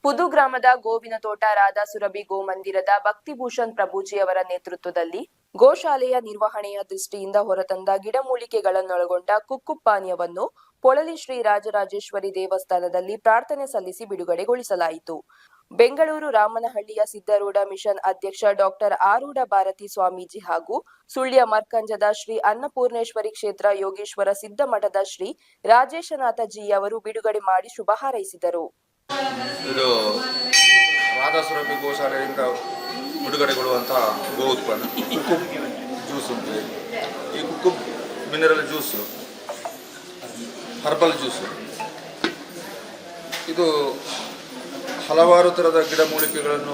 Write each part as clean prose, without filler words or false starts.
ಪುದು ಗ್ರಾಮದ ಗೋವಿನ ತೋಟ ರಾಧಾ ಸುರಭಿ ಗೋಮಂದಿರದ ಭಕ್ತಿಭೂಷಣ್ ಪ್ರಭುಜಿ ಅವರ ನೇತೃತ್ವದಲ್ಲಿ ಗೋಶಾಲೆಯ ನಿರ್ವಹಣೆಯ ದೃಷ್ಟಿಯಿಂದ ಹೊರತಂದ ಗಿಡಮೂಲಿಕೆಗಳನ್ನೊಳಗೊಂಡ ಕುಕ್ಕುಪ್ ಪಾನೀಯವನ್ನು ಪೊಳಲಿ ಶ್ರೀ ರಾಜರಾಜೇಶ್ವರಿ ದೇವಸ್ಥಾನದಲ್ಲಿ ಪ್ರಾರ್ಥನೆ ಸಲ್ಲಿಸಿ ಬಿಡುಗಡೆಗೊಳಿಸಲಾಯಿತು. ಬೆಂಗಳೂರು ರಾಮನಹಳ್ಳಿಯ ಸಿದ್ಧಾರೂಢ ಮಿಷನ್ ಅಧ್ಯಕ್ಷ ಡಾಕ್ಟರ್ ಆರೂಢ ಭಾರತಿ ಸ್ವಾಮೀಜಿ ಹಾಗೂ ಸುಳ್ಯ ಮರ್ಕಂಜದ ಶ್ರೀ ಅನ್ನಪೂರ್ಣೇಶ್ವರಿ ಕ್ಷೇತ್ರ ಯೋಗೇಶ್ವರ ಸಿದ್ಧ ಮಠದ ಶ್ರೀ ರಾಜೇಶನಾಥ ಜಿ ಅವರು ಬಿಡುಗಡೆ ಮಾಡಿ ಶುಭ ಹಾರೈಸಿದರು. ಇದು ರಾಧಾ ಸುರಭಿ ಗೋಶಾಲೆಯಿಂದ ಬಿಡುಗಡೆಗೊಳ್ಳುವಂತಹ ಗೋ ಉತ್ಪನ್ನ ಕುಕ್ಕುಪ್ ಜ್ಯೂಸ್ ಉಂಟು. ಈ ಕುಕ್ಕುಪ್ ಮಿನರಲ್ ಜ್ಯೂಸು, ಹರ್ಬಲ್ ಜ್ಯೂಸು, ಇದು ಹಲವಾರು ಥರದ ಗಿಡಮೂಲಿಕೆಗಳನ್ನು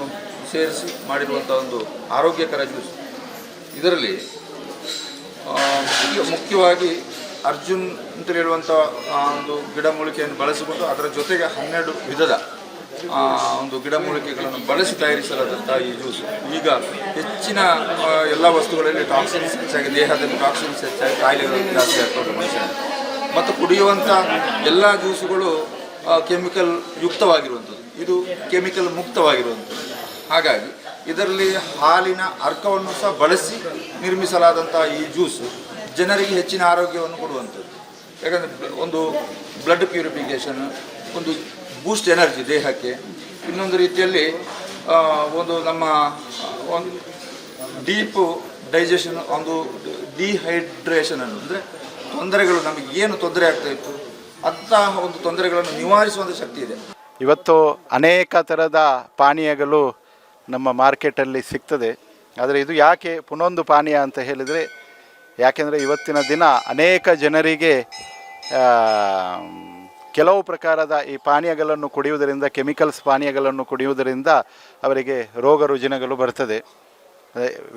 ಸೇರಿಸಿ ಮಾಡಿರುವಂಥ ಒಂದು ಆರೋಗ್ಯಕರ ಜ್ಯೂಸ್. ಇದರಲ್ಲಿ ಮುಖ್ಯವಾಗಿ ಅರ್ಜುನ್ ಅಂತ ಹೇಳುವಂಥ ಒಂದು ಗಿಡಮೂಲಿಕೆಯನ್ನು ಬಳಸಿಕೊಂಡು ಅದರ ಜೊತೆಗೆ 12 ವಿಧದ ಒಂದು ಗಿಡಮೂಲಿಕೆಗಳನ್ನು ಬಳಸಿ ತಯಾರಿಸಲಾದಂಥ ಈ ಜ್ಯೂಸ್ ಈಗ ಹೆಚ್ಚಿನ ಎಲ್ಲ ವಸ್ತುಗಳಲ್ಲಿ ಟಾಕ್ಸಿನ್ಸ್ ಹೆಚ್ಚಾಗಿ, ದೇಹದಲ್ಲಿ ಟಾಕ್ಸಿನ್ಸ್ ಹೆಚ್ಚಾಗಿ, ಕಾಯಿಲೆಗಳು ಜಾಸ್ತಿ ಆಗ್ತವೆ ಮನುಷ್ಯನಿಗೆ. ಮತ್ತು ಕುಡಿಯುವಂಥ ಎಲ್ಲ ಜ್ಯೂಸುಗಳು ಕೆಮಿಕಲ್ ಯುಕ್ತವಾಗಿರುವಂಥದ್ದು, ಇದು ಕೆಮಿಕಲ್ ಮುಕ್ತವಾಗಿರುವಂಥದ್ದು. ಹಾಗಾಗಿ ಇದರಲ್ಲಿ ಹಾಲಿನ ಅರ್ಕವನ್ನು ಸಹ ಬಳಸಿ ನಿರ್ಮಿಸಲಾದಂಥ ಈ ಜ್ಯೂಸು ಜನರಿಗೆ ಹೆಚ್ಚಿನ ಆರೋಗ್ಯವನ್ನು ಕೊಡುವಂಥದ್ದು. ಯಾಕಂದರೆ ಒಂದು ಬ್ಲಡ್ ಪ್ಯೂರಿಫಿಕೇಷನ್, ಒಂದು ಬೂಸ್ಟ್ ಎನರ್ಜಿ ದೇಹಕ್ಕೆ, ಇನ್ನೊಂದು ರೀತಿಯಲ್ಲಿ ಒಂದು ನಮ್ಮ ಒಂದು ಡೀಪು ಡೈಜೆಷನ್, ಒಂದು ಡಿಹೈಡ್ರೇಷನನ್ನು ಅಂದರೆ ತೊಂದರೆಗಳು ನಮಗೆ ಏನು ತೊಂದರೆ ಆಗ್ತಾಯಿತ್ತು ಅಂತಹ ಒಂದು ತೊಂದರೆಗಳನ್ನು ನಿವಾರಿಸುವಂಥ ಶಕ್ತಿ ಇದೆ. ಇವತ್ತು ಅನೇಕ ಥರದ ಪಾನೀಯಗಳು ನಮ್ಮ ಮಾರ್ಕೆಟಲ್ಲಿ ಸಿಗ್ತದೆ. ಆದರೆ ಇದು ಯಾಕೆ ಪುನೊಂದು ಪಾನೀಯ ಅಂತ ಹೇಳಿದರೆ, ಯಾಕೆಂದರೆ ಇವತ್ತಿನ ದಿನ ಅನೇಕ ಜನರಿಗೆ ಕೆಲವು ಪ್ರಕಾರದ ಈ ಪಾನೀಯಗಳನ್ನು ಕುಡಿಯುವುದರಿಂದ, ಕೆಮಿಕಲ್ಸ್ ಪಾನೀಯಗಳನ್ನು ಕುಡಿಯುವುದರಿಂದ ಅವರಿಗೆ ರೋಗ ರುಜಿನಗಳು ಬರ್ತದೆ.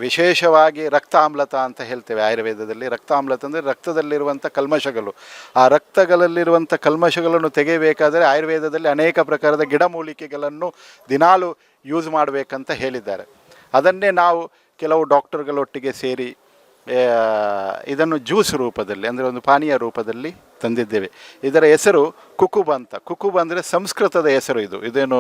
ವಿಶೇಷವಾಗಿ ರಕ್ತಾಮ್ಲತ ಅಂತ ಹೇಳ್ತೇವೆ ಆಯುರ್ವೇದದಲ್ಲಿ. ರಕ್ತಾಮ್ಲತ ಅಂದರೆ ರಕ್ತದಲ್ಲಿರುವಂಥ ಕಲ್ಮಶಗಳು. ಆ ರಕ್ತಗಳಲ್ಲಿರುವಂಥ ಕಲ್ಮಶಗಳನ್ನು ತೆಗೆಯಬೇಕಾದರೆ ಆಯುರ್ವೇದದಲ್ಲಿ ಅನೇಕ ಪ್ರಕಾರದ ಗಿಡಮೂಲಿಕೆಗಳನ್ನು ದಿನಾಲು ಯೂಸ್ ಮಾಡಬೇಕಂತ ಹೇಳಿದ್ದಾರೆ. ಅದನ್ನೇ ನಾವು ಕೆಲವು ಡಾಕ್ಟರ್ಗಳೊಟ್ಟಿಗೆ ಸೇರಿ ಇದನ್ನು ಜ್ಯೂಸ್ ರೂಪದಲ್ಲಿ, ಅಂದರೆ ಒಂದು ಪಾನೀಯ ರೂಪದಲ್ಲಿ ತಂದಿದ್ದೇವೆ. ಇದರ ಹೆಸರು ಕುಕುಬ್ ಅಂತ. ಕುಕುಬ್ ಅಂದರೆ ಸಂಸ್ಕೃತದ ಹೆಸರು. ಇದೇನು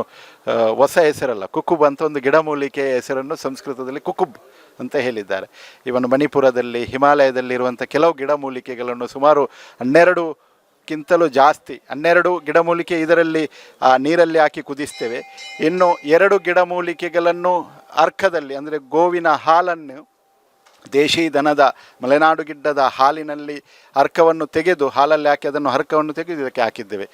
ಹೊಸ ಹೆಸರಲ್ಲ. ಕುಕುಬ್ ಅಂತ ಒಂದು ಗಿಡಮೂಲಿಕೆಯ ಹೆಸರನ್ನು ಸಂಸ್ಕೃತದಲ್ಲಿ ಕುಕುಬ್ ಅಂತ ಹೇಳಿದ್ದಾರೆ. ಇವನು ಮಣಿಪುರದಲ್ಲಿ, ಹಿಮಾಲಯದಲ್ಲಿರುವಂಥ ಕೆಲವು ಗಿಡಮೂಲಿಕೆಗಳನ್ನು ಸುಮಾರು 12ಕ್ಕಿಂತಲೂ ಜಾಸ್ತಿ 12 ಗಿಡಮೂಲಿಕೆ ಇದರಲ್ಲಿ ನೀರಲ್ಲಿ ಹಾಕಿ ಕುದಿಸ್ತೇವೆ. ಇನ್ನು 2 ಗಿಡಮೂಲಿಕೆಗಳನ್ನು ಅರ್ಕದಲ್ಲಿ, ಅಂದರೆ ಗೋವಿನ ಹಾಲನ್ನು, ದೇಶಿ ದನದ ಮಲೆನಾಡು ಗಿಡ್ಡದ ಹಾಲಿನಲ್ಲಿ ಅರ್ಕವನ್ನು ತೆಗೆದು, ಹಾಲಲ್ಲಿ ಹಾಕಿ ಅದನ್ನು ಅರ್ಕವನ್ನು ತೆಗೆದು ಇದಕ್ಕೆ ಹಾಕಿದ್ದೇವೆ.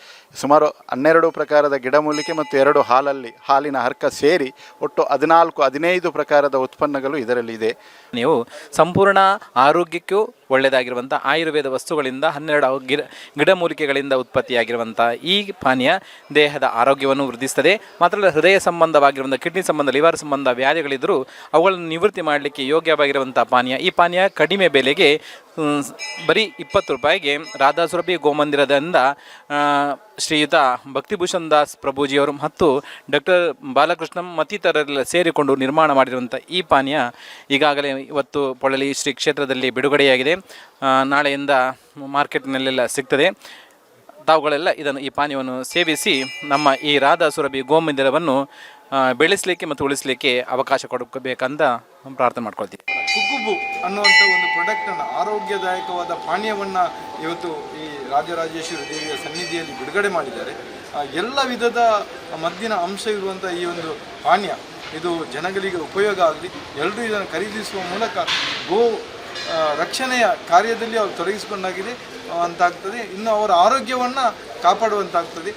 ಸುಮಾರು 12 ಪ್ರಕಾರದ ಗಿಡಮೂಲಿಕೆ ಮತ್ತು 2 ಹಾಲಿನ ಅರ್ಕ ಸೇರಿ ಒಟ್ಟು 14-15 ಪ್ರಕಾರದ ಉತ್ಪನ್ನಗಳು ಇದರಲ್ಲಿ ಇದೆ. ನೀವು ಸಂಪೂರ್ಣ ಆರೋಗ್ಯಕ್ಕೂ ಒಳ್ಳೆಯದಾಗಿರುವಂಥ ಆಯುರ್ವೇದ ವಸ್ತುಗಳಿಂದ 12 ಗಿಡಮೂಲಿಕೆಗಳಿಂದ ಉತ್ಪತ್ತಿಯಾಗಿರುವಂಥ ಈ ಪಾನೀಯ ದೇಹದ ಆರೋಗ್ಯವನ್ನು ವೃದ್ಧಿಸ್ತದೆ. ಮಾತ್ರ ಅಲ್ಲ, ಹೃದಯ ಸಂಬಂಧವಾಗಿರುವಂಥ, ಕಿಡ್ನಿ ಸಂಬಂಧ, ಲಿವರ್ ಸಂಬಂಧ ವ್ಯಾಧಿಗಳಿದ್ದರೂ ಅವುಗಳನ್ನು ನಿವೃತ್ತಿ ಮಾಡಲಿಕ್ಕೆ ಯೋಗ್ಯವಾಗಿರುವಂಥ ಪಾನೀಯ. ಈ ಪಾನೀಯ ಕಡಿಮೆ ಬೆಲೆಗೆ ಬರೀ 20 ರೂಪಾಯಿಗೆ ರಾಧಾ ಸುರಭಿ ಗೋಮಂದಿರದಿಂದ ಶ್ರೀಯುತ ಭಕ್ತಿಭೂಷಣ್ ದಾಸ್ ಪ್ರಭುಜಿಯವರು ಮತ್ತು ಡಾಕ್ಟರ್ ಬಾಲಕೃಷ್ಣ ಮತ್ತಿತರರೆಲ್ಲ ಸೇರಿಕೊಂಡು ನಿರ್ಮಾಣ ಮಾಡಿರುವಂಥ ಈ ಪಾನೀಯ ಈಗಾಗಲೇ ಇವತ್ತು ಪೊಳಲಿ ಶ್ರೀ ಕ್ಷೇತ್ರದಲ್ಲಿ ಬಿಡುಗಡೆಯಾಗಿದೆ. ನಾಳೆಯಿಂದ ಮಾರ್ಕೆಟ್ನಲ್ಲೆಲ್ಲ ಸಿಗ್ತದೆ. ತಾವುಗಳೆಲ್ಲ ಈ ಪಾನೀಯವನ್ನು ಸೇವಿಸಿ ನಮ್ಮ ಈ ರಾಧಾ ಸುರಭಿ ಗೋಮಂದಿರವನ್ನು ಬೆಳೆಸಲಿಕ್ಕೆ ಮತ್ತು ಉಳಿಸಲಿಕ್ಕೆ ಅವಕಾಶ ಕೊಡಬೇಕಂತ ಪ್ರಾರ್ಥನೆ ಮಾಡ್ಕೊಳ್ತೀವಿ. ಕುಕ್ಕುಬು ಅನ್ನುವಂಥ ಒಂದು ಪ್ರಾಡಕ್ಟನ್ನು, ಆರೋಗ್ಯದಾಯಕವಾದ ಪಾನೀಯವನ್ನು ಇವತ್ತು ಈ ರಾಜರಾಜೇಶ್ವರಿ ದೇವಿಯ ಸನ್ನಿಧಿಯಲ್ಲಿ ಬಿಡುಗಡೆ ಮಾಡಿದ್ದಾರೆ. ಎಲ್ಲ ವಿಧದ ಮದ್ದಿನ ಅಂಶ ಇರುವಂಥ ಈ ಒಂದು ಪಾನೀಯ ಇದು ಜನಗಳಿಗೆ ಉಪಯೋಗ ಆಗಲಿ, ಎಲ್ಲರೂ ಇದನ್ನು ಖರೀದಿಸುವ ಮೂಲಕ ಗೋ ರಕ್ಷಣೆಯ ಕಾರ್ಯದಲ್ಲಿ ಅವರು ತೊಡಗಿಸಿಕೊಂಡಾಗಿದೆ ಅಂತಾಗ್ತದೆ. ಇನ್ನು ಅವರ ಆರೋಗ್ಯವನ್ನು ಕಾಪಾಡುವಂತಾಗ್ತದೆ.